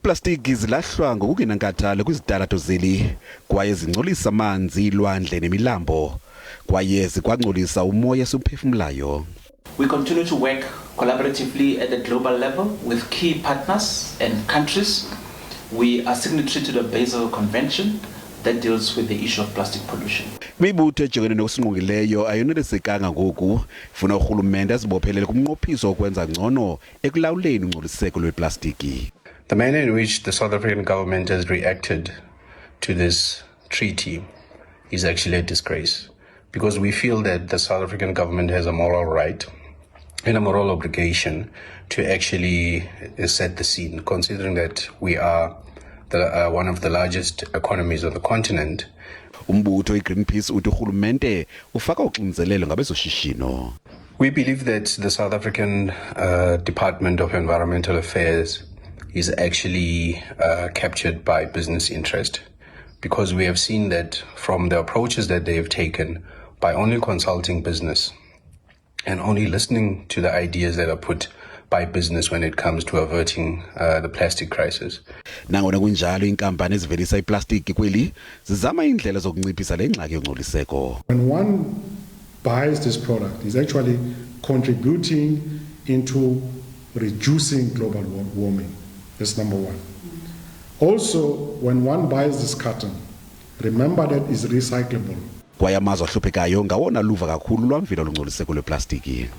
Iiplastiki zilahlwa ngokungenankathalo kwizitalato zeli kwaye zingcolisa amanzi, ilwandle nemilambo kwaye zikwangcolisa umoya esiwuphefumlayo. We continue to work collaboratively at the global level with key partners and countries. We are signatory to the Basel Convention that deals with the issue of plastic pollution. Imibutho ejongene nokusingqongileyo ayonelisekanga ngoku, ifuna urhulumente azibophelele kumnqophiso okwenza ngcono ekulawuleni ungcoliseko lweplastiki. The manner in which the South African government has reacted to this treaty is actually a disgrace, because we feel that the South African government has a moral right and a moral obligation to actually set the scene, considering that we are one of the largest economies of the continent. Umbutho iGreenpeace uthi urhulumente ufaka uxinzelelo ngabezoshishino. We believe that the South African Department of Environmental Affairs is actually captured by business interest, because we have seen that from the approaches that they have taken by only consulting business and only listening to the ideas that are put by business when it comes to averting the plastic crisis. Nangona kunjalo iinkampani ezivelisa iplastiki kweli zizama indlela zokunciphisa lengxaki yongcoliseko. When one buys this product, it's actually contributing into reducing global warming. That's number one. Also, when one buys this carton, remember that it's recyclable. Kwaye amazwe ahluphekayo ngawona luva kakhulu lwamvila lungcoliseko lweplastiki.